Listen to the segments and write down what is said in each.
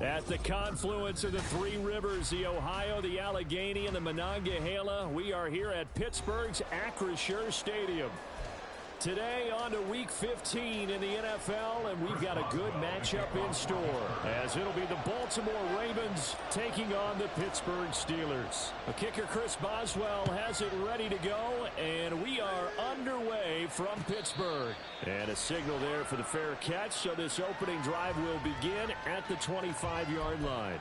At the confluence of the three rivers, the Ohio, the Allegheny, and the Monongahela, we are here at Pittsburgh's Acrisure Stadium. Today on to Week 15 in the NFL, and we've got a good matchup in store, as it'll be the Baltimore Ravens taking on the Pittsburgh Steelers. The kicker, Chris Boswell, has it ready to go, and we are underway from Pittsburgh. And a signal there for the fair catch, so this opening drive will begin at the 25-yard line.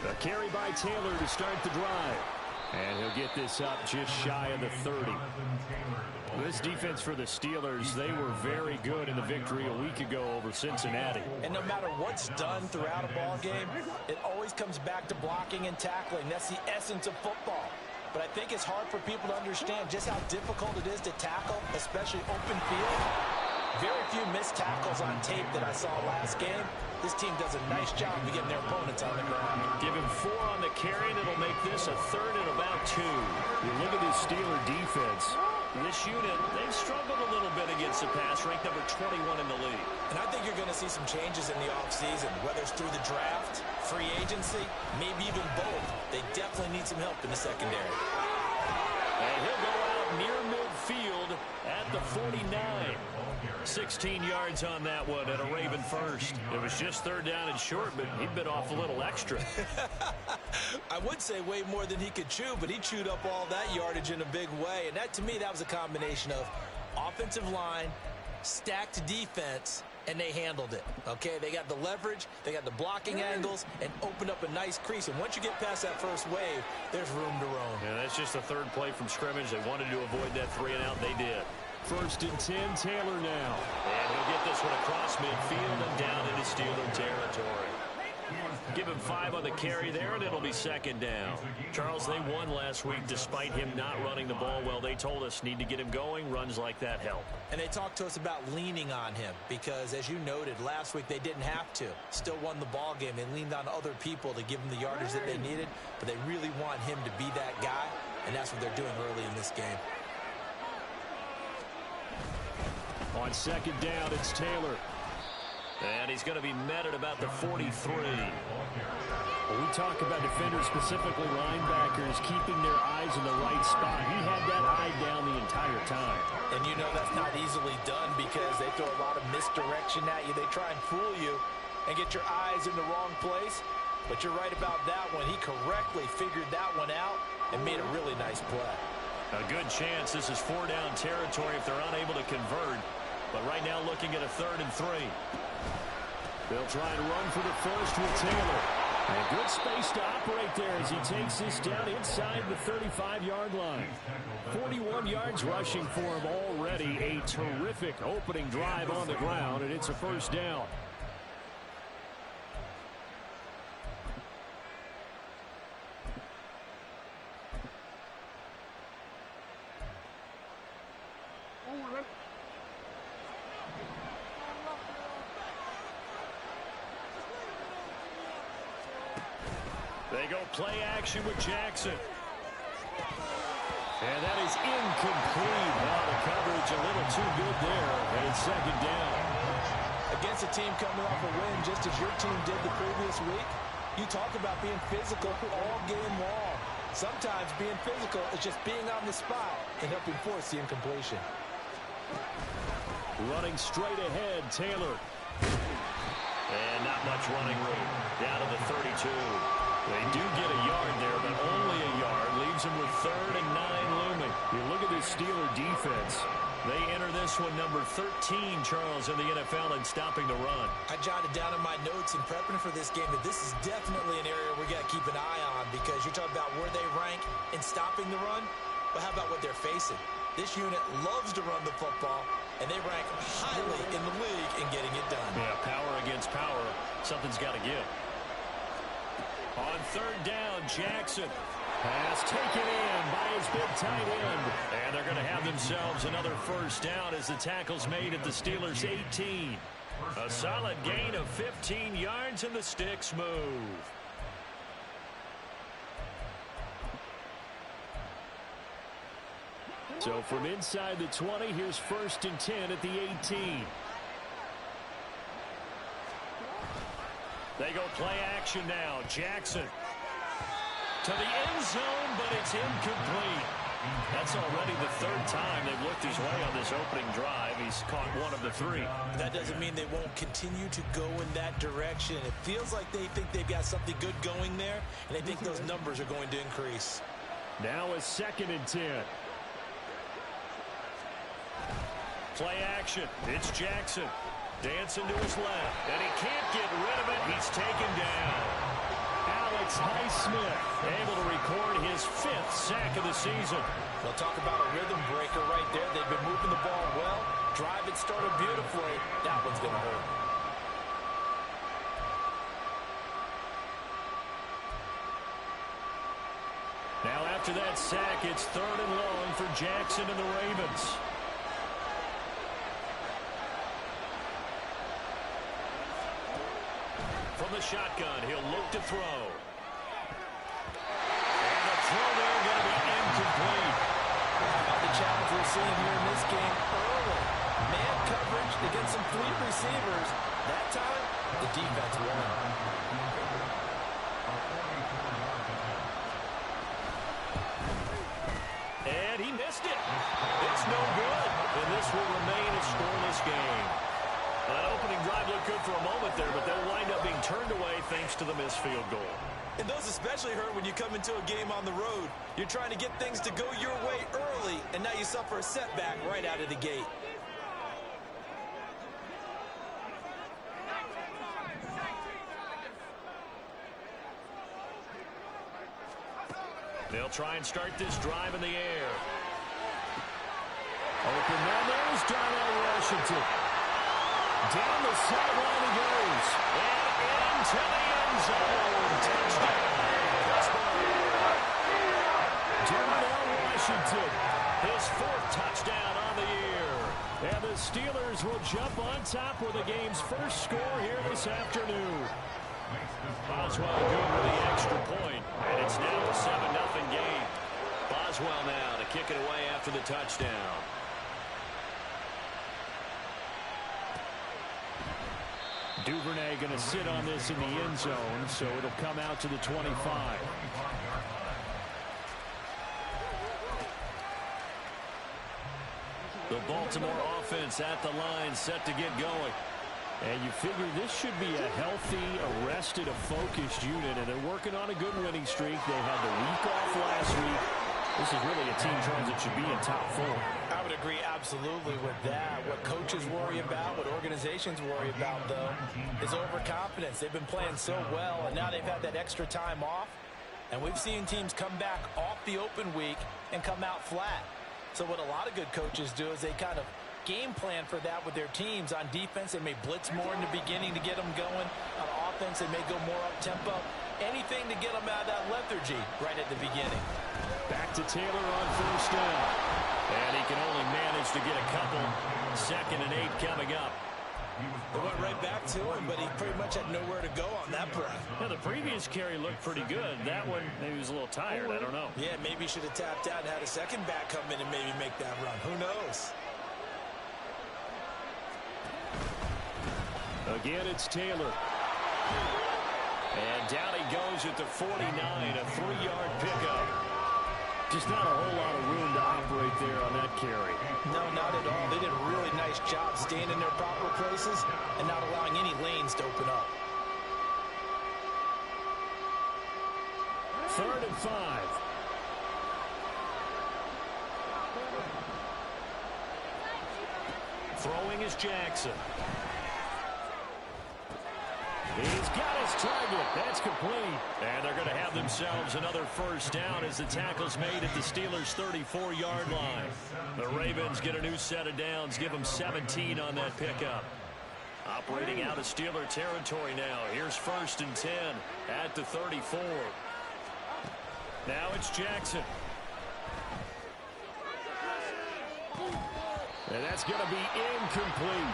A carry by Taylor to start the drive. And he'll get this up just shy of the 30. This defense for the Steelers, they were very good in the victory a week ago over Cincinnati. And no matter what's done throughout a ball game, it always comes back to blocking and tackling. That's the essence of football. But I think it's hard for people to understand just how difficult it is to tackle, especially open field. Very few missed tackles on tape that I saw last game. This team does a nice job of getting their opponents on the ground. Give him 4 on the carry, and it'll make this a third and about 2. You look at this Steeler defense. This unit, they've struggled a little bit against the pass, ranked number 21 in the league. And I think you're going to see some changes in the offseason, whether it's through the draft, free agency, maybe even both. They definitely need some help in the secondary. And he'll go out near midfield at the 49. 16 yards on that one at a Raven first. It was just third down and short, but he bit off a little extra. I would say way more than he could chew, but he chewed up all that yardage in a big way. And that, to me, that was a combination of offensive line, stacked defense, and they handled it. Okay, they got the leverage, they got the blocking angles, and opened up a nice crease. And once you get past that first wave, there's room to roam. Yeah, that's just the third play from scrimmage. They wanted to avoid that 3-and-out. They did. First and 10, Taylor now. And he'll get this one across midfield and down into Steeler territory. Give him 5 on the carry there, and it'll be second down. Charles, they won last week despite him not running the ball well. They told us need to get him going. Runs like that help. And they talked to us about leaning on him because, as you noted, last week they didn't have to. Still won the ball game. They leaned on other people to give them the yardage that they needed, but they really want him to be that guy, and that's what they're doing early in this game. On second down, it's Taylor. And he's going to be met at about the 43. When we talk about defenders, specifically linebackers, keeping their eyes in the right spot. He had that eye down the entire time. And you know that's not easily done because they throw a lot of misdirection at you. They try and fool you and get your eyes in the wrong place. But you're right about that one. He correctly figured that one out and made a really nice play. A good chance this is 4-down territory if they're unable to convert. But right now looking at a 3rd and 3. They'll try and run for the first with Taylor. And good space to operate there as he takes this down inside the 35-yard line. 41 yards rushing for him already. A terrific opening drive on the ground, and it's a first down. They go play action with Jackson. And that is incomplete. Now the coverage a little too good there. And it's second down. Against a team coming off a win just as your team did the previous week, you talk about being physical all game long. Sometimes being physical is just being on the spot and helping force the incompletion. Running straight ahead, Taylor. And not much running room. Down to the 32. They do get a yard there, but only a yard. Leaves them with 3rd and 9 looming. You look at this Steeler defense. They enter this one number 13, Charles, in the NFL in stopping the run. I jotted down in my notes in prepping for this game that this is definitely an area we got to keep an eye on because you're talking about where they rank in stopping the run. But how about what they're facing? This unit loves to run the football, and they rank highly in the league in getting it done. Yeah, power against power. Something's got to give. On 3rd down, Jackson. Pass taken in by his big tight end. And they're going to have themselves another first down as the tackle's made at the Steelers' 18. A solid gain of 15 yards and the sticks move. So from inside the 20, here's 1st and 10 at the 18. They go play action now. Jackson to the end zone, but it's incomplete. That's already the 3rd time they've looked his way on this opening drive. He's caught 1 of the 3. That doesn't mean they won't continue to go in that direction. It feels like they think they've got something good going there, and they think those numbers are going to increase. Now a 2nd and 10. Play action. It's Jackson. Dancing to his left, and he can't get rid of it. He's taken down. Alex Highsmith able to record his 5th sack of the season. They'll talk about a rhythm breaker right there. They've been moving the ball well. Drive it started beautifully. That one's going to hurt. Now after that sack, it's 3rd and long for Jackson and the Ravens. From the shotgun, he'll look to throw. And the throw there going to be incomplete. How about the challenge we're seeing here in this game early? Man coverage against some fleet receivers. That time, the defense won. And he missed it. It's no good. And this will remain a scoreless game. That opening drive looked good for a moment there, but they'll wind up being turned away thanks to the missed field goal. And those especially hurt when you come into a game on the road. You're trying to get things to go your way early, and now you suffer a setback right out of the gate. They'll try and start this drive in the air. Open man, there's Darnell Washington. Down the sideline he goes. And into the end zone. Touchdown. Darnell Washington. His 4th touchdown on the year. And the Steelers will jump on top with the game's first score here this afternoon. Boswell good with the extra point. And it's now a 7-0 game. Boswell now to kick it away after the touchdown. Duvernay going to sit on this in the end zone, so it'll come out to the 25. The Baltimore offense at the line set to get going. And you figure this should be a healthy, arrested, a focused unit, and they're working on a good winning streak. They had the week off last week. This is really a team, Charles, that should be in top 4. I would agree absolutely with that. What coaches worry about, what organizations worry about, though, is overconfidence. They've been playing so well, and now they've had that extra time off. And we've seen teams come back off the open week and come out flat. So what a lot of good coaches do is they kind of game plan for that with their teams. On defense, they may blitz more in the beginning to get them going. On offense, they may go more up-tempo. Anything to get them out of that lethargy right at the beginning. Back to Taylor on 1st down. And he can only manage to get a couple. 2nd and 8 coming up. They went right back to him, but he pretty much had nowhere to go on that play. Yeah, the previous carry looked pretty good. That one, maybe he was a little tired. I don't know. Yeah, maybe he should have tapped out and had a second back come in and maybe make that run. Who knows? Again, it's Taylor. And down he goes at the 49, a 3-yard pickup. Just not a whole lot of room to operate there on that carry. No, not at all. They did a really nice job staying in their proper places and not allowing any lanes to open up. 3rd and 5. Throwing is Jackson. He's got his target. That's complete. And they're going to have themselves another first down as the tackle's made at the Steelers' 34-yard line. The Ravens get a new set of downs, give them 17 on that pickup. Operating out of Steeler territory now. Here's 1st and 10 at the 34. Now it's Jackson. And that's going to be incomplete.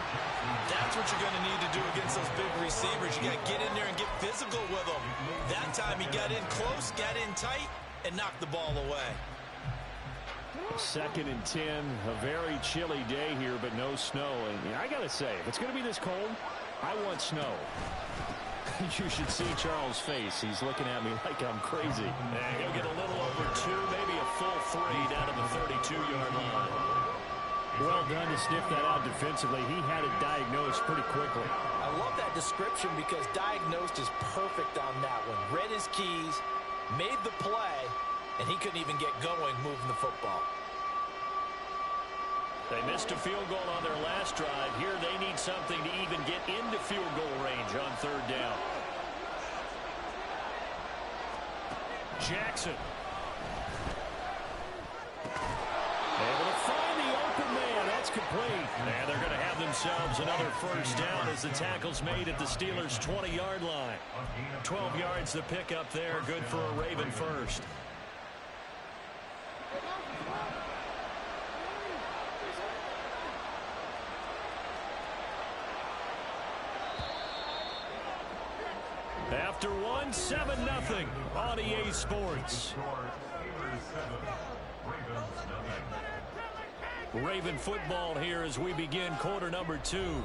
That's what you're going to need to do against those big receivers. You got to get in there and get physical with them. That time he got in close, got in tight, and knocked the ball away. 2nd and 10, a very chilly day here, but no snow. And I got to say, if it's going to be this cold, I want snow. You should see Charles' face. He's looking at me like I'm crazy. And he'll get a little over 2, maybe a full 3 down to the 32-yard line. Well done to sniff that out defensively. He had it diagnosed pretty quickly. I love that description because diagnosed is perfect on that one. Read his keys, made the play, and he couldn't even get going moving the football. They missed a field goal on their last drive. Here they need something to even get into field goal range on 3rd down. Jackson. Able to find the open man. That's complete. And they're going to have themselves another 1st down as the tackle's made at the Steelers' 20-yard line. 12 yards to pick up there. Good for a Raven first. After 1, 7-0 on EA Sports. Raven football here as we begin quarter number 2.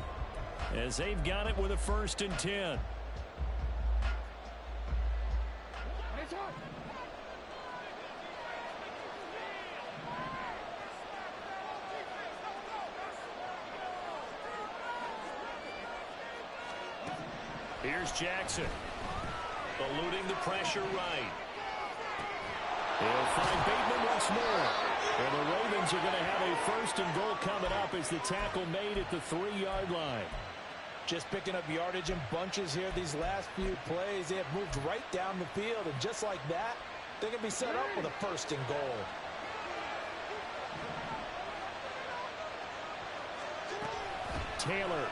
As they've got it with a 1st and 10. Here's Jackson. Eluding the pressure right. He'll find Bateman once more. And the Ravens are going to have a 1st and goal coming up as the tackle made at the 3-yard line. Just picking up yardage in bunches here these last few plays. They have moved right down the field, and just like that, they're going to be set up with a 1st and goal. Taylor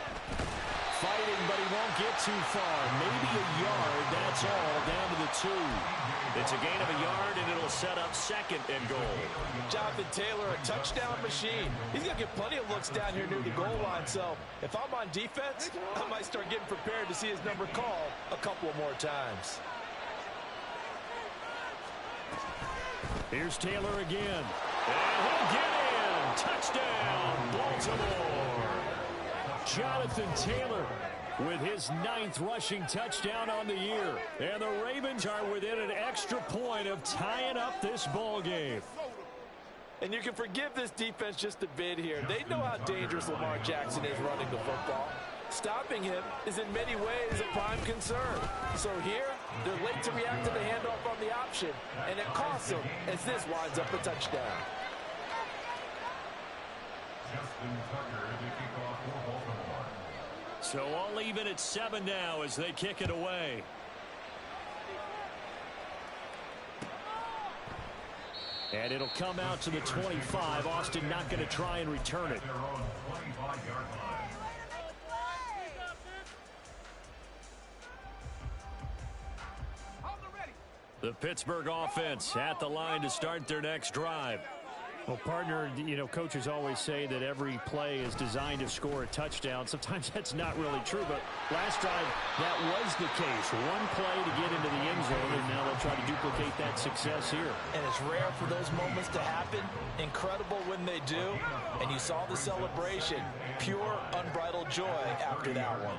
fighting, but he won't get too far. Maybe a yard, that's all, down to the 2. It's a gain of a yard, and it'll set up 2nd and goal. Jonathan Taylor, a touchdown machine. He's going to get plenty of looks down here near the goal line. So if I'm on defense, I might start getting prepared to see his number called a couple of more times. Here's Taylor again. And he'll get in. Touchdown, Baltimore. Jonathan Taylor with his 9th rushing touchdown on the year. And the Ravens are within an extra point of tying up this ball game. And you can forgive this defense just a bit here. They know how dangerous Lamar Jackson is running the football. Stopping him is in many ways a prime concern. So here, they're late to react to the handoff on the option, and it costs them as this winds up a touchdown. So all even at 7 now as they kick it away. And it'll come out to the 25. Austin not going to try and return it. The Pittsburgh offense at the line to start their next drive. Well, partner, you know, coaches always say that every play is designed to score a touchdown. Sometimes that's not really true, but last drive, that was the case. One play to get into the end zone, and now they'll try to duplicate that success here. And it's rare for those moments to happen. Incredible when they do. And you saw the celebration. Pure, unbridled joy after that one.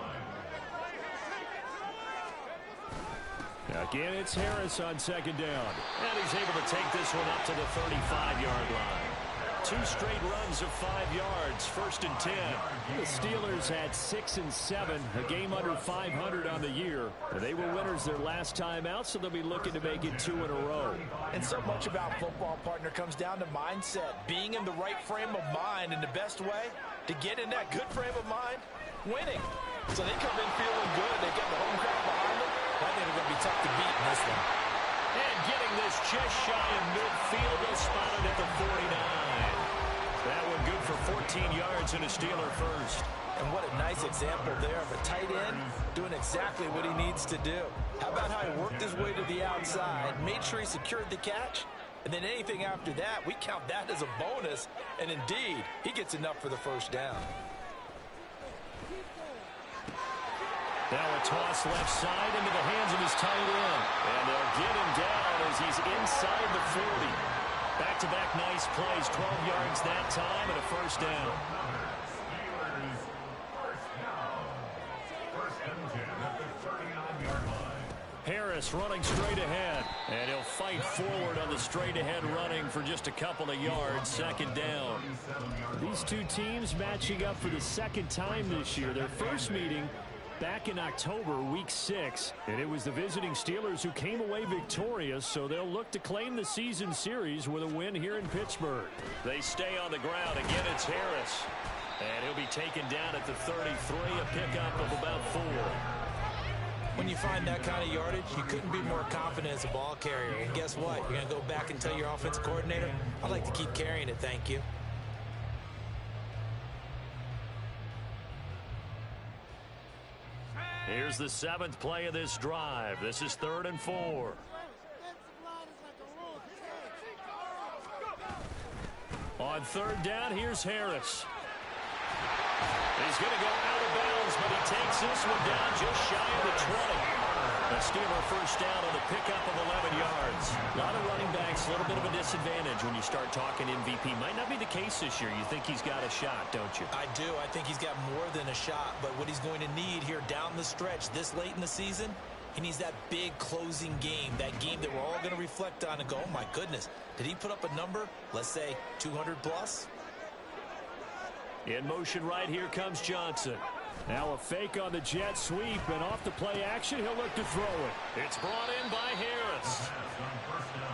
Again, it's Harris on 2nd down. And he's able to take this one up to the 35-yard line. 2 straight runs of 5 yards, 1st and 10. The Steelers had 6 and 7, a game under 500 on the year. They were winners their last time out, so they'll be looking to make it 2 in a row. And so much about football, partner, comes down to mindset. Being in the right frame of mind, and the best way to get in that good frame of mind, winning. So they come in feeling good. They get the home crowd behind them. I think they're going to be tough to beat in this one. And getting this just shy of midfield, they'll spot it at the 49. That one good for 14 yards and a Steeler first. And what a nice example there of a tight end doing exactly what he needs to do. How about how he worked his way to the outside, made sure he secured the catch, and then anything after that, we count that as a bonus. And indeed, he gets enough for the first down. Now a toss left side into the hands of his tight end. And they'll get him down as he's inside the 40. Back-to-back nice plays, 12 yards that time and a first down. Harris running straight ahead, and he'll fight forward on the straight-ahead running for just a couple of yards, second down. These two teams matching up for the second time this year. Their first meeting back in October, week 6, and it was the visiting Steelers who came away victorious, so they'll look to claim the season series with a win here in Pittsburgh. They stay on the ground. Again, it's Harris, and he'll be taken down at the 33, a pickup of about 4. When you find that kind of yardage, you couldn't be more confident as a ball carrier. And guess what? You're going to go back and tell your offensive coordinator, I'd like to keep carrying it, thank you. Here's the 7th play of this drive. This is 3rd and 4. On 3rd down, here's Harris. He's going to go out of bounds, but he takes this one down just shy of the 20. A Steeler first down on the pickup of 11 yards. A lot of running backs, a little bit of a disadvantage when you start talking MVP. Might not be the case this year. You think he's got a shot, don't you? I do. I think he's got more than a shot, but what he's going to need here down the stretch this late in the season, he needs that big closing game, that game that we're all going to reflect on and go, oh my goodness, did he put up a number, let's say 200 plus? In motion right here comes Johnson. Now a fake on the jet sweep, and off the play action, he'll look to throw it. It's brought in by Harris.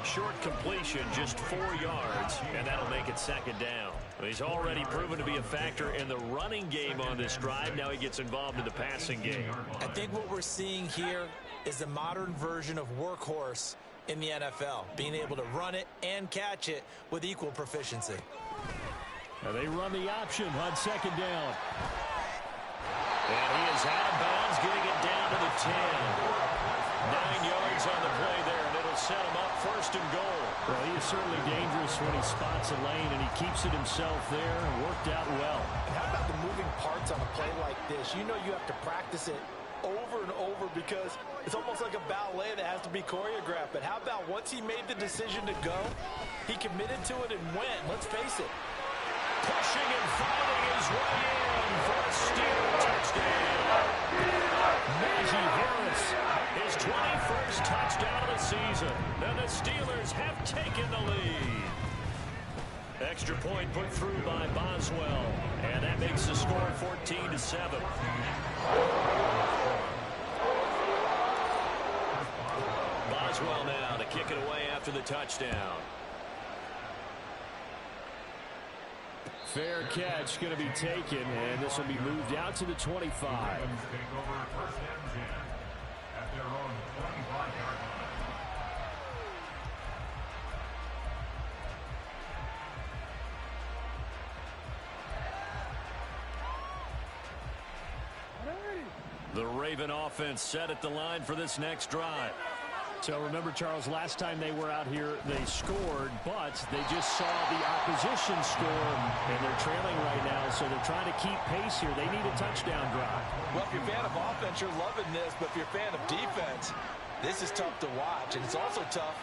Short completion, just 4 yards, and that'll make it second down. He's already proven to be a factor in the running game on this drive. Now he gets involved in the passing game. I think what we're seeing here is the modern version of workhorse in the NFL, being able to run it and catch it with equal proficiency. Now they run the option on 2nd down. And he is out of bounds, getting it down to the 10. 9 yards on the play there, and it'll set him up 1st and goal. Well, he is certainly dangerous when he spots a lane, and he keeps it himself there. Worked out well. And how about the moving parts on a play like this? You know you have to practice it over and over because it's almost like a ballet that has to be choreographed. But how about once he made the decision to go, he committed to it and went. Let's face it. Pushing and finding his way in for a Steeler touchdown. Najee Harris, his 21st touchdown of the season. And the Steelers have taken the lead. Extra point put through by Boswell. And that makes the score 14-7. Boswell now to kick it away after the touchdown. fair catch going to be taken, and this will be moved out to the 25. The Raven offense set at the line for this next drive. So remember, Charles, last time they were out here, they scored, but they just saw the opposition score, and they're trailing right now, so they're trying to keep pace here. They need a touchdown drive. Well, if you're a fan of offense, you're loving this, but if you're a fan of defense, this is tough to watch, and it's also tough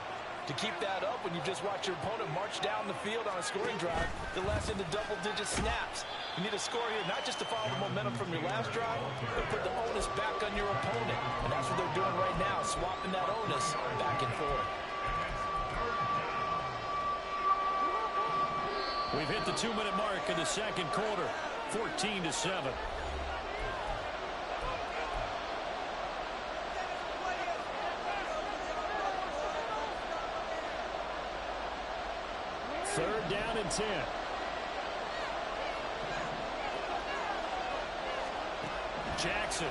to keep that up when you just watch your opponent march down the field on a scoring drive that lasts into double-digit snaps. You need a score here, not just to follow the momentum from your last drive, but put the onus back on your opponent. And that's what they're doing right now, swapping that onus back and forth. We've hit the 2-minute mark in the second quarter, 14-7. Third down and 10. Jackson.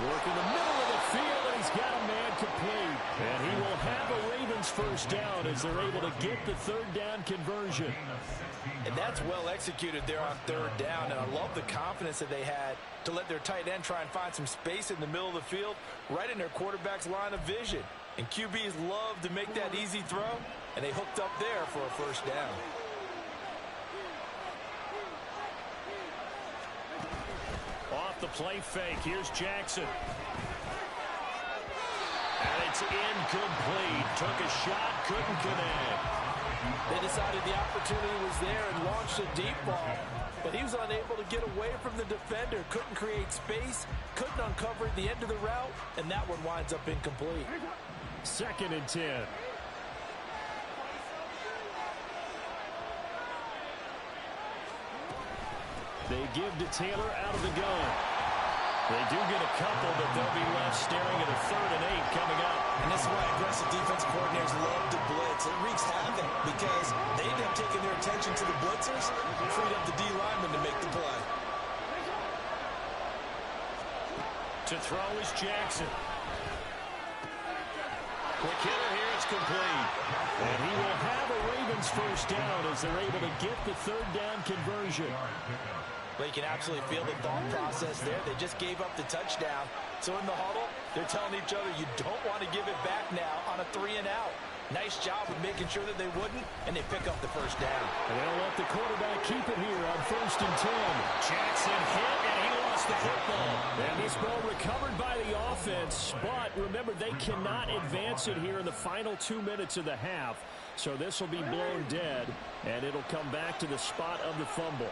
Work in the middle of the field, and he's got a man complete. And he will have a Ravens first down as they're able to get the third down conversion. And that's well executed there on third down. And I love the confidence that they had to let their tight end try and find some space in the middle of the field, right in their quarterback's line of vision. And QBs love to make that easy throw, and they hooked up there for a first down. Off the play fake, here's Jackson. And it's incomplete. Took a shot, couldn't connect. They decided the opportunity was there and launched a deep ball, but he was unable to get away from the defender, couldn't create space, couldn't uncover the end of the route, and that one winds up incomplete. 2nd and 10. They give to Taylor out of the gun. They do get a couple, but they'll be left staring at a 3rd and 8 coming up. And this is why aggressive defensive coordinators love to blitz. It wreaks havoc because they end up taking their attention to the blitzers and freed up the D lineman to make the play. To throw is Jackson. Quick hitter here, it's complete. And he will have a Ravens first down as they're able to get the third down conversion. Well, you can absolutely feel the thought process there. They just gave up the touchdown. So in the huddle, they're telling each other, you don't want to give it back now on a 3 and out. Nice job of making sure that they wouldn't, and they pick up the first down. And they'll let the quarterback keep it here on 1st and 10. Jackson hit, and he lost the football. And this ball recovered by the offense, but remember, they cannot advance it here in the final 2 minutes of the half. So this will be blown dead, and it'll come back to the spot of the fumble.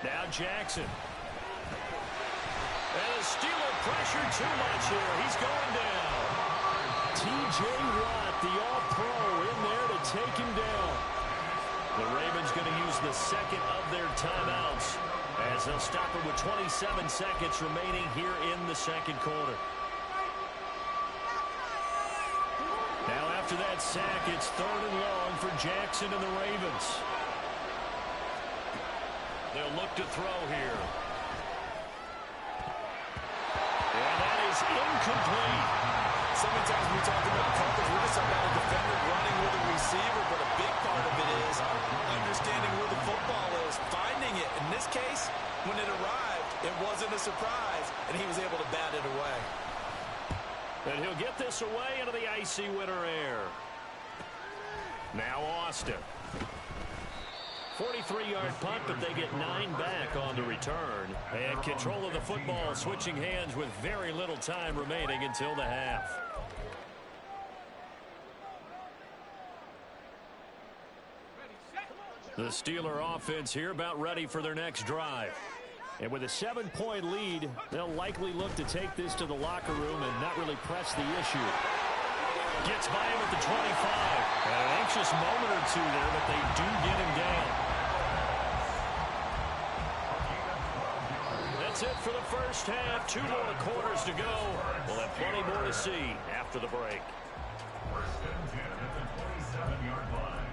Now Jackson. And the Steeler pressure too much here. He's going down. T.J. Watt, the all-pro, in there to take him down. The Ravens going to use the second of their timeouts as they'll stop it with 27 seconds remaining here in the second quarter. Now after that sack, it's 3rd and long for Jackson and the Ravens. They'll look to throw here. And that is incomplete. So many times we talk about coverage, we're just about a defender running with a receiver, but a big part of it is understanding where the football is, finding it. In this case, when it arrived, it wasn't a surprise, and he was able to bat it away. And he'll get this away into the icy winter air. Now Austin. 43-yard punt, but they get 9 back on the return. And control of the football switching hands with very little time remaining until the half. The Steeler offense here about ready for their next drive. And with a 7-point lead, they'll likely look to take this to the locker room and not really press the issue. Gets by him at the 25. An anxious moment or two there, but they do get him down. That's it for the first half. 2 more quarters to go. We'll have plenty more to see after the break. First and 10 at the 27-yard line.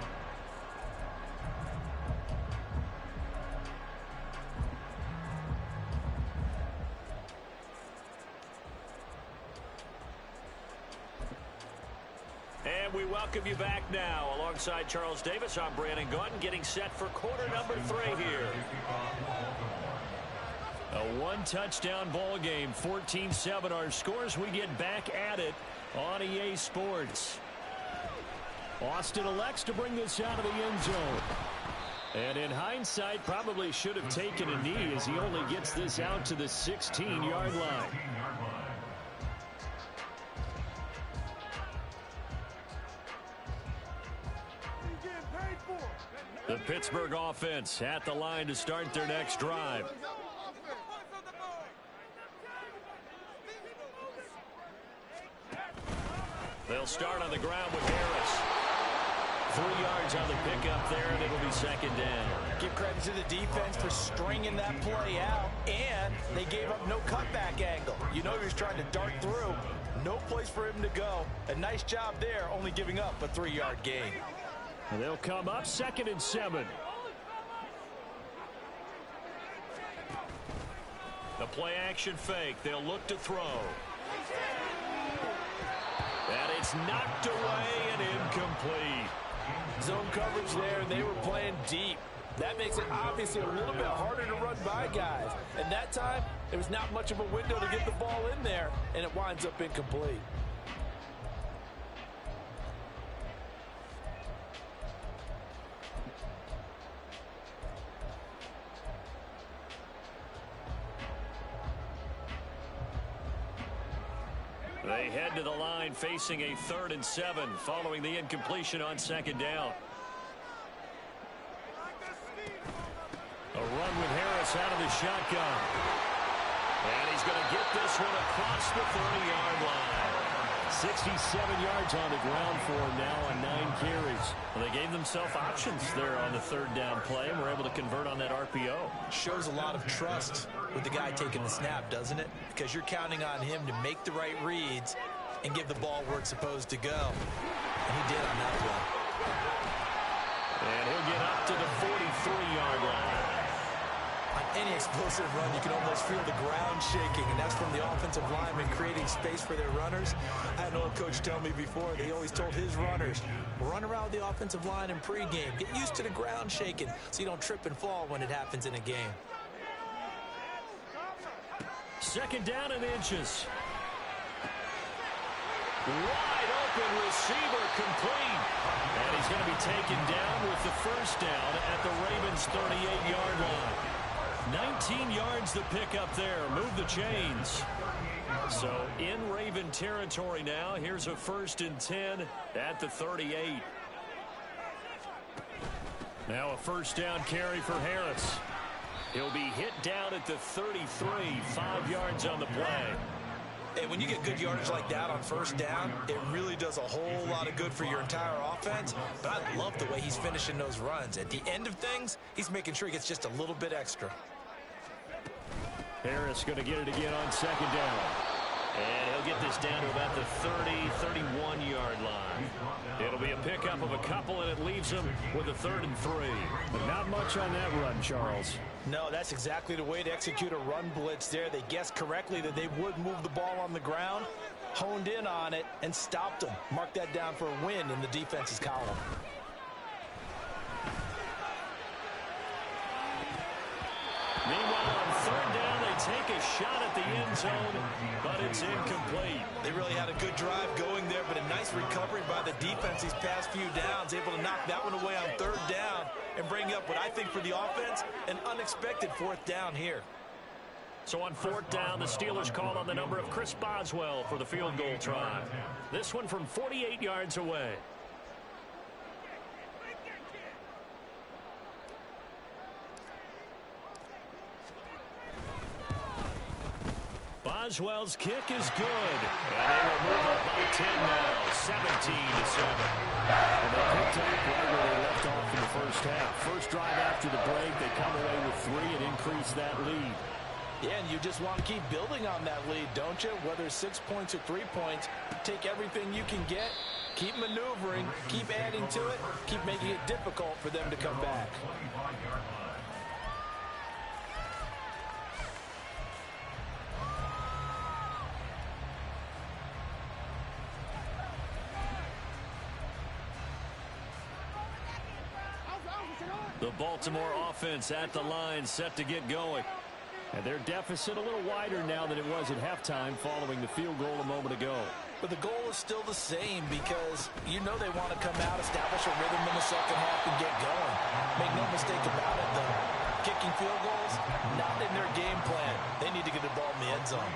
And we welcome you back now. Alongside Charles Davis, I'm Brandon Gunn, getting set for quarter number 3 here. A 1-touchdown ball game, 14-7 our scores. We get back at it on EA Sports. Austin elects to bring this out of the end zone. And in hindsight, probably should have taken a knee as he only gets this out to the 16-yard line. The Pittsburgh offense at the line to start their next drive. They'll start on the ground with Harris. 3 yards on the pickup there, and it'll be second down. Give credit to the defense for stringing that play out, and they gave up no cutback angle. You know he was trying to dart through. No place for him to go. A nice job there, only giving up a 3-yard gain. And they'll come up 2nd and 7. The play action fake. They'll look to throw. And it's knocked away and incomplete. Zone coverage there, and they were playing deep. That makes it obviously a little bit harder to run by guys. And that time, there was not much of a window to get the ball in there, and it winds up incomplete. They head to the line facing a 3rd and 7 following the incompletion on 2nd down. A run with Harris out of the shotgun. And he's going to get this one across the 30-yard line. 67 yards on the ground for him now on 9 carries. Well, they gave themselves options there on the 3rd down play and were able to convert on that RPO. Shows a lot of trust with the guy taking the snap, doesn't it? Because you're counting on him to make the right reads and give the ball where it's supposed to go. And he did on that play. And he'll get up to the 43-yard line. On any explosive run, you can almost feel the ground shaking, and that's from the offensive lineman creating space for their runners. I had an old coach tell me before, they always told his runners, run around the offensive line in pregame. Get used to the ground shaking so you don't trip and fall when it happens in a game. 2nd down and inches. Wide open receiver complete. And he's going to be taken down with the 1st down at the Ravens' 38-yard line. 19 yards to pick up there. Move the chains. So in Raven territory now. Here's a 1st and 10 at the 38. Now a 1st down carry for Harris. He'll be hit down at the 33, 5 yards on the play. And when you get good yardage like that on 1st down, it really does a whole lot of good for your entire offense. But I love the way he's finishing those runs. At the end of things, he's making sure he gets just a little bit extra. Harris going to get it again on 2nd down. And he'll get this down to about the 30, 31-yard line. It'll be a pickup of a couple, and it leaves him with a 3rd and 3. But not much on that run, Charles. No, that's exactly the way to execute a run blitz there. They guessed correctly that they would move the ball on the ground, honed in on it, and stopped them. Mark that down for a win in the defense's column. Meanwhile, on 3rd down, they take a shot at the end zone, but it's incomplete. They really had a good drive going there, but a nice recovery by the defense these past few downs, able to knock that one away on 3rd down and bring up what I think for the offense, an unexpected 4th down here. So on 4th down, the Steelers call on the number of Chris Boswell for the field goal try. This one from 48 yards away. Boswell's kick is good. And they will move up by 10 now, 17-7. And they picked up right where they left off in the 1st half. First drive after the break, they come away with 3 and increase that lead. Yeah, and you just want to keep building on that lead, don't you? Whether it's 6 points or 3 points, take everything you can get, keep maneuvering, keep adding to it, keep making it difficult for them to come back. The Baltimore offense at the line, set to get going. And their deficit a little wider now than it was at halftime following the field goal a moment ago. But the goal is still the same because you know they want to come out, establish a rhythm in the 2nd half, and get going. Make no mistake about it, though. Kicking field goals, not in their game plan. They need to get the ball in the end zone.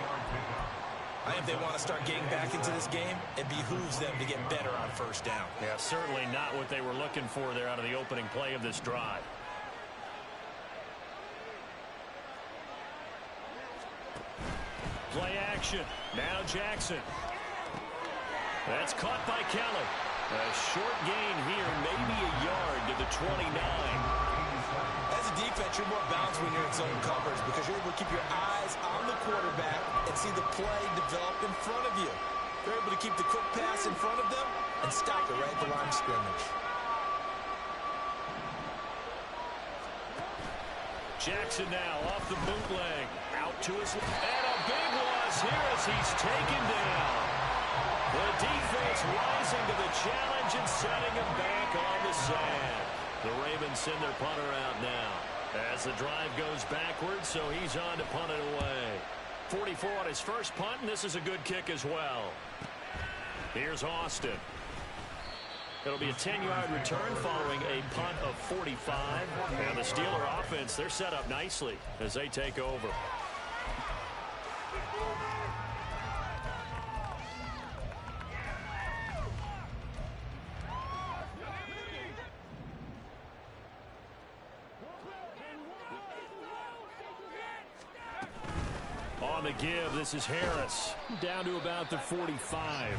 I think if they want to start getting back into this game, it behooves them to get better on 1st down. Yeah, certainly not what they were looking for there out of the opening play of this drive. Play action. Now Jackson. That's caught by Kelly. A short gain here, maybe a yard to the 29. As a defense, you're more balanced when you're in zone coverage because you're able to keep your eyes on the quarterback and see the play develop in front of you. You're able to keep the quick pass in front of them and stop it right at the line of scrimmage. Jackson now off the bootleg. Out to his left. And a big loss here as he's taken down. The defense rising to the challenge and setting him back on the sand. The Ravens send their punter out now as the drive goes backwards, so he's on to punt it away. 44 on his first punt, and this is a good kick as well. Here's Austin. It'll be a 10-yard return following a punt of 45. And the Steeler offense, they're set up nicely as they take over. On the give, this is Harris. Down to about the 45.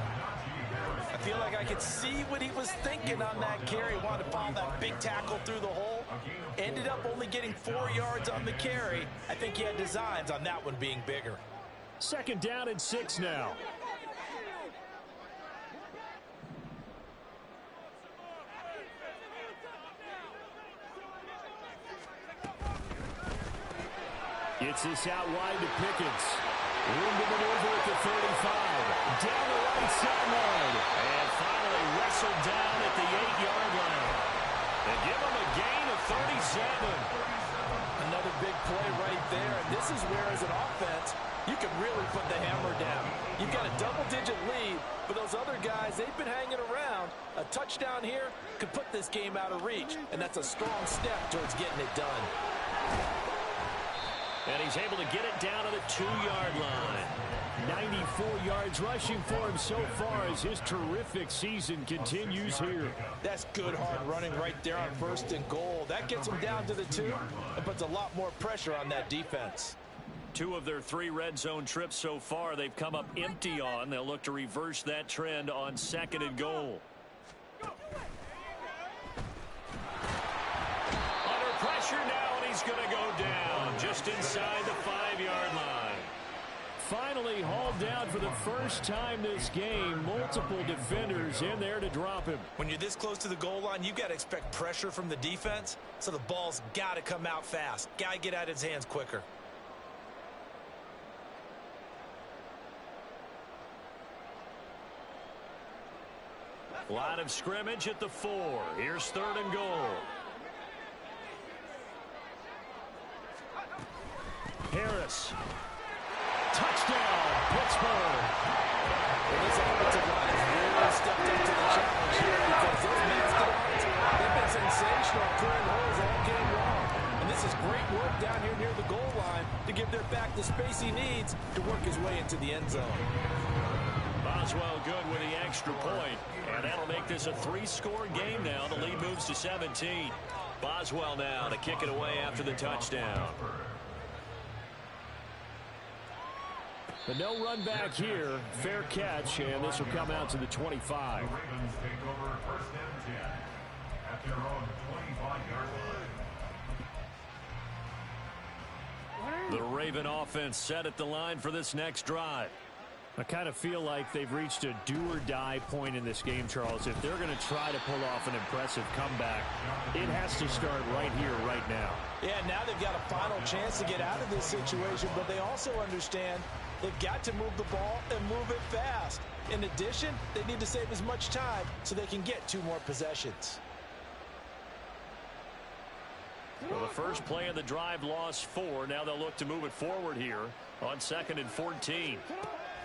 I feel like I could see what he was thinking on that carry. Wanted to follow that big tackle through the hole. Ended up only getting 4 yards on the carry. I think he had designs on that one being bigger. 2nd down and 6 now. Gets this out wide to Pickens. Room to maneuver at the 35. Down the right sideline. And finally wrestled down at the 8-yard line. And give him a gain of 37. Another big play right there. And this is where, as an offense, you can really put the hammer down. You've got a double-digit lead, but those other guys, they've been hanging around. A touchdown here could put this game out of reach, and that's a strong step towards getting it done. And he's able to get it down to the 2-yard line. 94 yards rushing for him so far as his terrific season continues here. That's good hard running right there on 1st and goal. That gets him down to the 2 and puts a lot more pressure on that defense. 2 of their 3 red zone trips so far they've come up empty on. They'll look to reverse that trend on 2nd and goal. Under pressure now, and he's going to go down just inside the 5-yard line. Finally hauled down for the first time this game. Multiple defenders in there to drop him. When you're this close to the goal line, you've got to expect pressure from the defense, so the ball's got to come out fast. Got to get out of his hands quicker. Line of scrimmage at the 4. Here's 3rd and goal. Harris. Touchdown, Pittsburgh. Well, this offensive line has really stepped up to the challenge here because those Mxfl, they've been sensational clearing holes all game long. And this is great work down here near the goal line to give their back the space he needs to work his way into the end zone. Boswell good with the extra point, and that'll make this a 3-score game now. The lead moves to 17. Boswell now to kick it away after the touchdown. But no run back here. Fair catch, and this will come out to the 25. The Ravens take over 1st and 10 at their own 25-yard line. The Raven offense set at the line for this next drive. I kind of feel like they've reached a do-or-die point in this game, Charles. If they're going to try to pull off an impressive comeback, it has to start right here, right now. Yeah, now they've got a final chance to get out of this situation, but they also understand they've got to move the ball and move it fast. In addition, they need to save as much time so they can get 2 more possessions. Well, the first play of the drive lost 4. Now they'll look to move it forward here on 2nd and 14.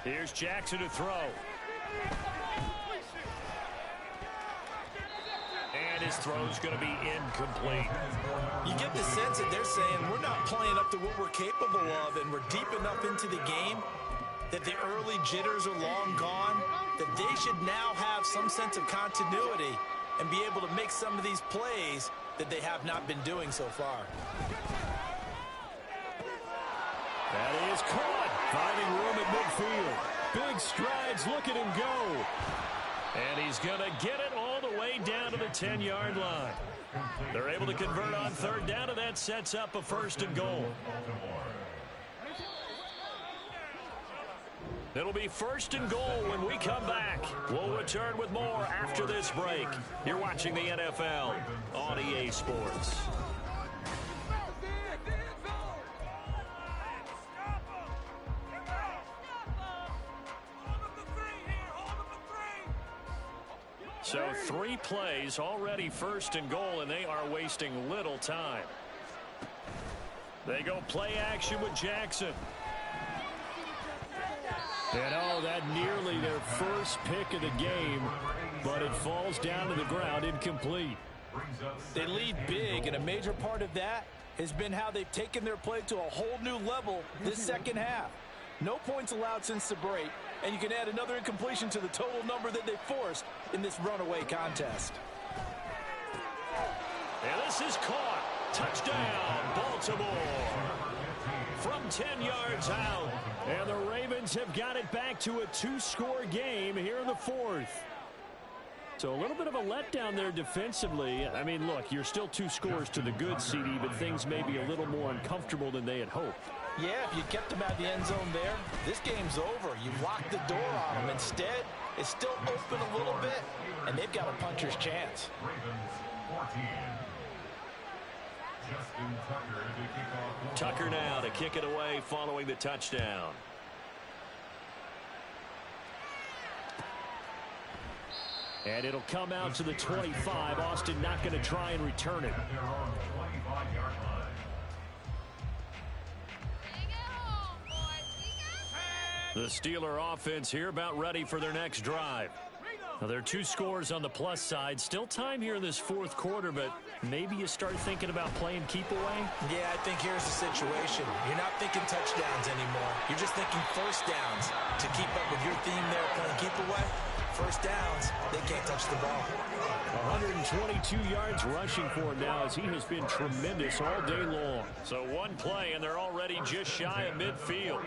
Here's Jackson to throw. And his throw's going to be incomplete. You get the sense that they're saying we're not playing up to what we're capable of, and we're deep enough into the game that the early jitters are long gone, that they should now have some sense of continuity and be able to make some of these plays that they have not been doing so far. That is caught. Finding room at midfield. Big strides. Look at him go. And he's going to get it all the way down to the 10-yard line. They're able to convert on 3rd down, and that sets up a 1st and goal. It'll be 1st and goal when we come back. We'll return with more after this break. You're watching the NFL on EA Sports. plays, already 1st and goal, and they are wasting little time. They go play action with Jackson. And oh, that nearly their first pick of the game, but it falls down to the ground incomplete. They lead big, and a major part of that has been how they've taken their play to a whole new level this second half. No points allowed since the break, and you can add another incompletion to the total number that they forced in this runaway contest. And this is caught. Touchdown, Baltimore. From 10 yards out. And the Ravens have got it back to a 2-score game here in the 4th. So a little bit of a letdown there defensively. I mean, look, you're still 2 scores to the good, CD, but things may be a little more uncomfortable than they had hoped. Yeah, if you kept them out of the end zone there, this game's over. You locked the door on them. Instead, it's still open a little bit, and they've got a puncher's chance. Tucker now to kick it away following the touchdown. And it'll come out to the 25. Austin not going to try and return it. The Steeler offense here about ready for their next drive. Now, there are 2 scores on the plus side. Still time here in this 4th quarter, but maybe you start thinking about playing keep away? Yeah, I think here's the situation. You're not thinking touchdowns anymore. You're just thinking first downs. To keep up with your theme there, playing keep away, first downs, they can't touch the ball. 122 yards rushing for him now as he has been tremendous all day long. So one play, and they're already just shy of midfield.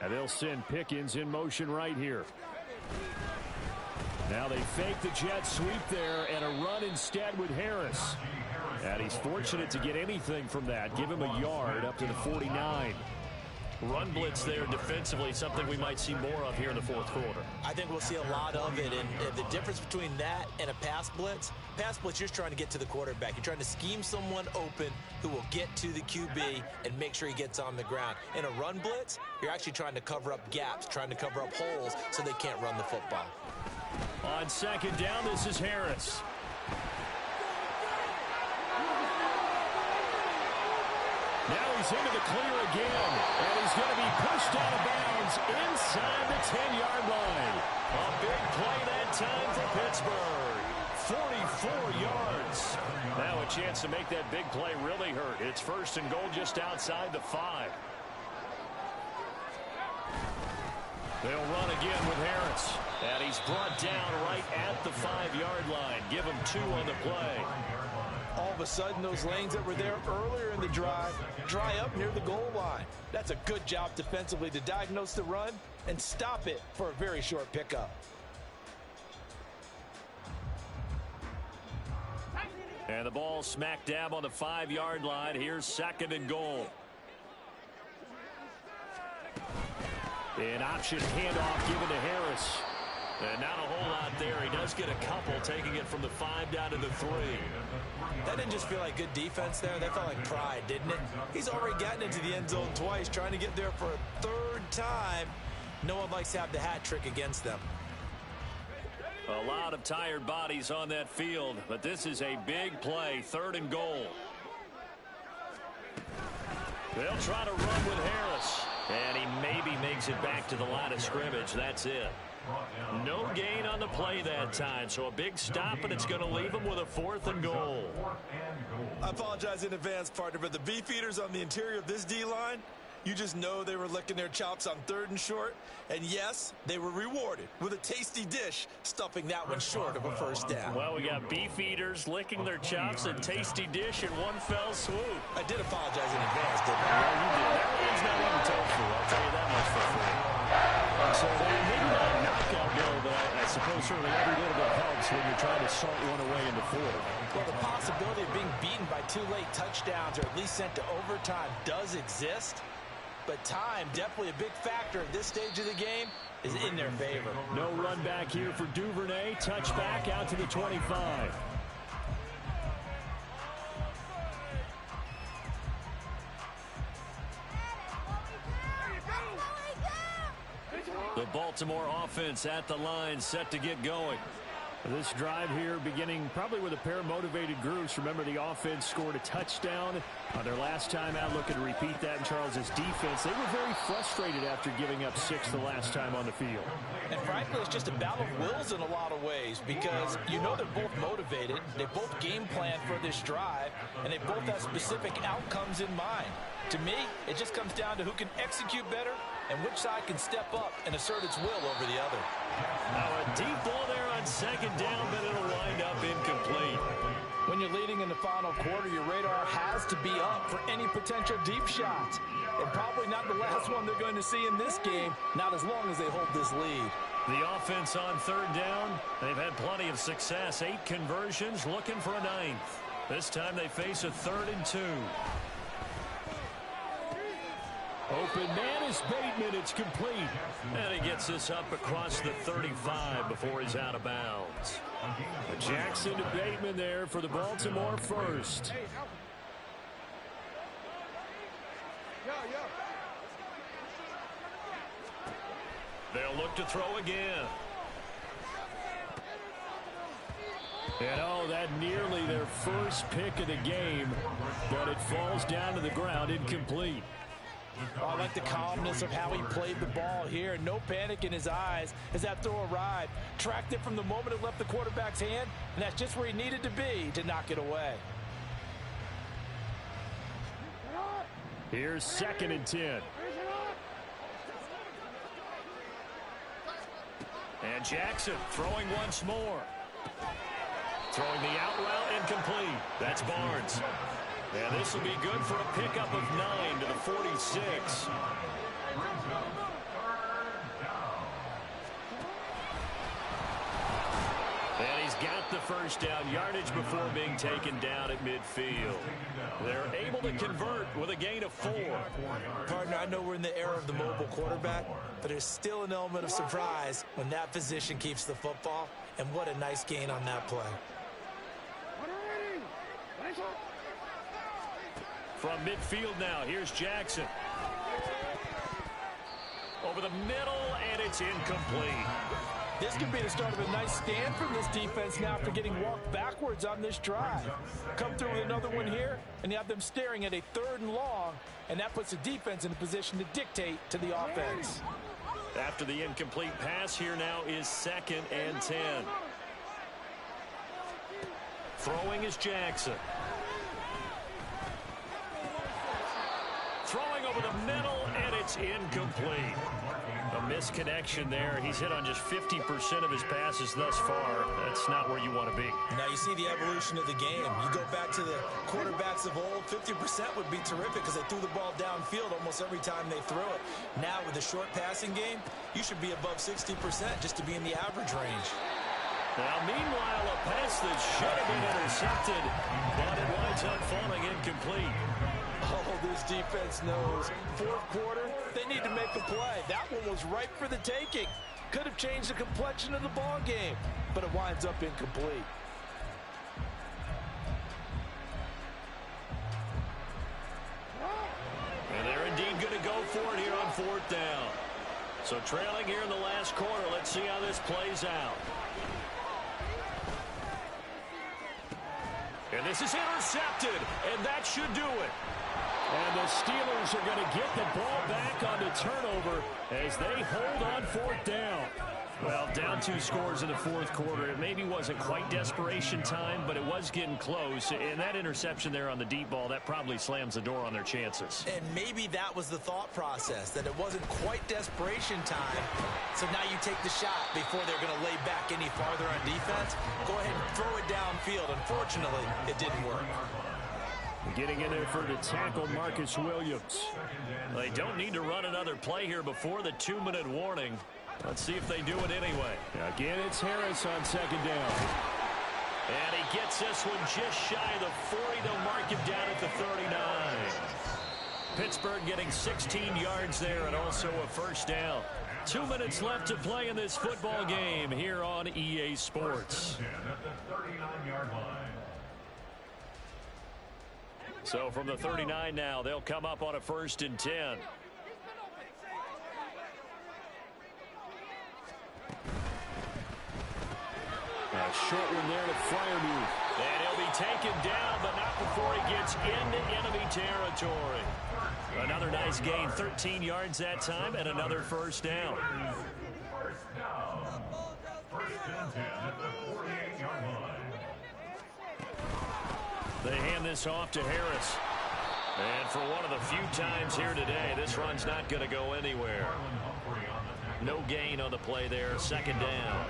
And they'll send Pickens in motion right here. Now they fake the jet sweep there and a run instead with Harris. And he's fortunate to get anything from that. Give him a yard up to the 49. Run blitz there defensively, something we might see more of here in the 4th quarter. I think we'll see a lot of it, and the difference between that and a pass blitz, you're just trying to get to the quarterback. You're trying to scheme someone open who will get to the QB and make sure he gets on the ground. In a run blitz, you're actually trying to cover up gaps, trying to cover up holes so they can't run the football. On 2nd down, this is Harris. Now he's into the clear again, and he's going to be pushed out of bounds inside the 10-yard line. A big play that time for Pittsburgh. 44 yards. Now a chance to make that big play really hurt. It's 1st and goal just outside the 5. They'll run again with Harris. And he's brought down right at the 5-yard line. Give him 2 on the play. All of a sudden, those lanes that were there earlier in the drive dry up near the goal line. That's a good job defensively to diagnose the run and stop it for a very short pickup. And the ball smack dab on the 5-yard line. Here's 2nd and goal. An option handoff given to Harris. And not a whole lot there. He does get a couple, taking it from the 5 down to the 3. That didn't just feel like good defense there. That felt like pride, didn't it? He's already gotten into the end zone twice, trying to get there for a 3rd time. No one likes to have the hat trick against them. A lot of tired bodies on that field, but this is a big play. 3rd and goal. They'll try to run with Harris. And he maybe makes it back to the line of scrimmage. That's it. No gain on the play that time, so a big stop, and it's going to leave him with a 4th and goal. I apologize in advance, partner, but the beefeaters on the interior of this D-line, you just know they were licking their chops on 3rd and short. And yes, they were rewarded with a tasty dish, stuffing that one short of a 1st down. Well, we got beef eaters licking their chops, a tasty dish in one fell swoop. I did apologize in advance, didn't I? Yeah, you did. That one's not even tofu. I'll tell you that much for free. So maybe not a knockout blow, but I suppose certainly every little bit helps when you're trying to salt one away in the 4th. Well, the possibility of being beaten by 2 late touchdowns or at least sent to overtime does exist. But time, definitely a big factor at this stage of the game, is in their favor. No run back here for Duvernay. Touchback out to the 25. The Baltimore offense at the line, set to get going. This drive here beginning probably with a pair of motivated groups. Remember, the offense scored a touchdown on their last time out, looking to repeat that in Charles's defense. They were very frustrated after giving up 6 the last time on the field. And frankly, it's just a battle of wills in a lot of ways because you know they're both motivated. They both game plan for this drive, and they both have specific outcomes in mind. To me, it just comes down to who can execute better and which side can step up and assert its will over the other. Now a deep ball there on second down, but it'll wind up incomplete. When you're leading in the final quarter, your radar has to be up for any potential deep shots. And probably not the last one they're going to see in this game, not as long as they hold this lead. The offense on third down, they've had plenty of success. 8 conversions, looking for a 9th. This time they face a 3rd and 2. Open man is Bateman. It's complete. And he gets this up across the 35 before he's out of bounds. Jackson to Bateman there for the Baltimore first. They'll look to throw again. And oh, that nearly their first pick of the game, but it falls down to the ground, incomplete. Oh, I like the calmness of how he played the ball here. No panic in his eyes as that throw arrived. Tracked it from the moment it left the quarterback's hand, and that's just where he needed to be to knock it away. Here's 2nd and 10. And Jackson throwing once more. Throwing the out route incomplete. That's Barnes. And this will be good for a pickup of 9 to the 46. And he's got the first down yardage before being taken down at midfield. They're able to convert with a gain of 4. Partner, I know we're in the era of the mobile quarterback, but there's still an element of surprise when that position keeps the football, and what a nice gain on that play. From midfield now, here's Jackson. Over the middle, and it's incomplete. This could be the start of a nice stand from this defense now after getting walked backwards on this drive. Come through with another one here, and you have them staring at a 3rd and long, and that puts the defense in a position to dictate to the offense. After the incomplete pass, here now is 2nd and 10. Throwing is Jackson. Throwing over the middle, and it's incomplete. A misconnection there. He's hit on just 50% of his passes thus far. That's not where you want to be. Now you see the evolution of the game. You go back to the quarterbacks of old, 50% would be terrific because they threw the ball downfield almost every time they threw it. Now with the short passing game, you should be above 60% just to be in the average range. Now, meanwhile, a pass that should have been intercepted, but it winds up falling incomplete. Oh, this defense knows. 4th quarter, they need to make a play. That one was ripe for the taking. Could have changed the complexion of the ball game, but it winds up incomplete. And they're indeed going to go for it here on 4th down. So trailing here in the last quarter, let's see how this plays out. And this is intercepted, and that should do it. And the Steelers are going to get the ball back on the turnover as they hold on 4th down. Well, down 2 scores in the 4th quarter. It maybe wasn't quite desperation time, but it was getting close. And that interception there on the deep ball, that probably slams the door on their chances. And maybe that was the thought process, that it wasn't quite desperation time. So now you take the shot before they're going to lay back any farther on defense. Go ahead and throw it downfield. Unfortunately, it didn't work. Getting in there for the tackle, Marcus Williams. They don't need to run another play here before the 2-minute warning. Let's see if they do it anyway. Again, it's Harris on 2nd down. And he gets this one just shy of the 40. They'll mark him down at the 39. Pittsburgh getting 16 yards there and also a first down. 2 minutes left to play in this football game here on EA Sports. So from the 39 now, they'll come up on a 1st and 10. short one there to Freiermuth. And he'll be taken down, but not before he gets into enemy territory. Another nice gain, 13 yards that time, and another first down. First down. First and 10 at the 48-yard line. They hand this off to Harris. And for one of the few times here today, this run's not going to go anywhere. No gain on the play there, second down.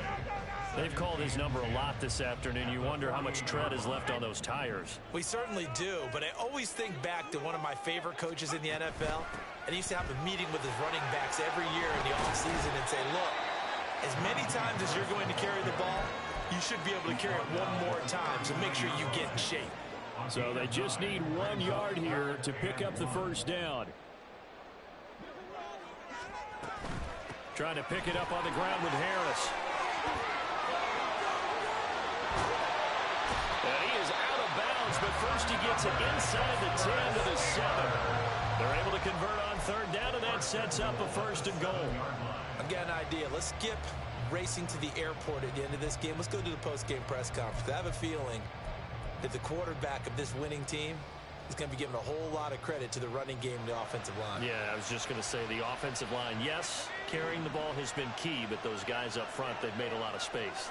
They've called his number a lot this afternoon. You wonder how much tread is left on those tires. We certainly do, but I always think back to one of my favorite coaches in the NFL. And he used to have a meeting with his running backs every year in the offseason and say, look, as many times as you're going to carry the ball, you should be able to carry it one more time, so make sure you get in shape. So they just need 1 yard here to pick up the first down. Trying to pick it up on the ground with Harris. And he is out of bounds, but first he gets it inside the 10 to the 7. They're able to convert on third down, and that sets up a first and goal. I've got an idea. Let's skip racing to the airport at the end of this game. Let's go to the post-game press conference. I have a feeling that the quarterback of this winning team is going to be given a whole lot of credit to the running game and the offensive line. Yeah, I was just going to say the offensive line, yes, carrying the ball has been key, but those guys up front, they've made a lot of space.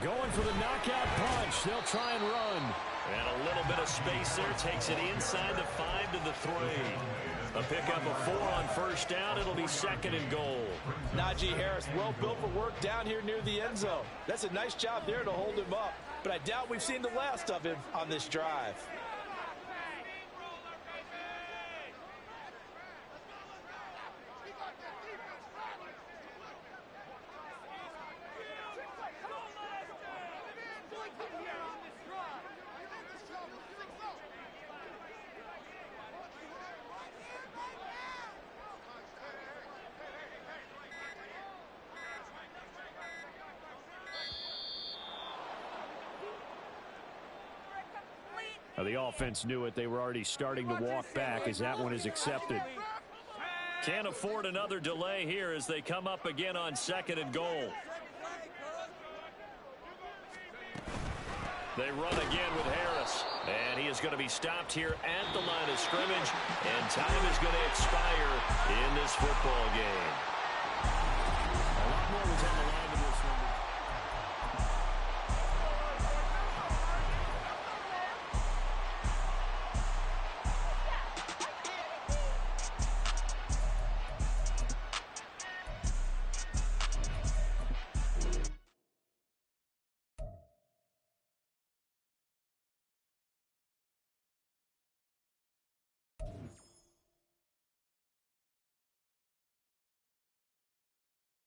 Going for the knockout punch. They'll try and run. And a little bit of space there. Takes it inside the 5 to the 3. A pickup of 4 on first down. It'll be second and goal. Najee Harris, well built for work down here near the end zone. That's a nice job there to hold him up. But I doubt we've seen the last of him on this drive. The offense knew it. They were already starting to walk back as that one is accepted. Can't afford another delay here as they come up again on second and goal. They run again with Harris. And he is going to be stopped here at the line of scrimmage. And time is going to expire in this football game.